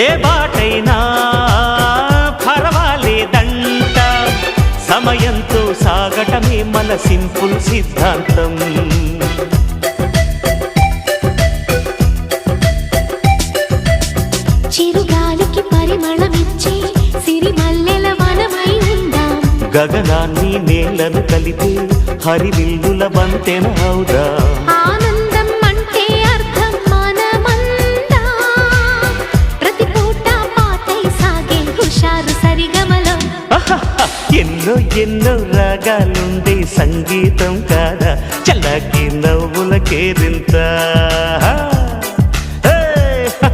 ఏ బాటైనా పర్వాలేదంట, సమయంతో సాగటమే మన సింపుల్ సిద్ధాంతం. చిరుగాలికి పరిమళమిచ్చే సిరిమల్లెల వనమై ఉందాం, గగనాన్ని నేలను కలిపే హరివిల్లుల వంతెన అవుదాం. ఆనందం అంటే అర్థం మనమందా, ప్రతి పూట పాతై సాగే హుషారు సరిగమలో. ఎన్నో ఎన్నో రాగాలుండే సంగీతం కాదా, చల్లకి నవ్వుల కేరింత.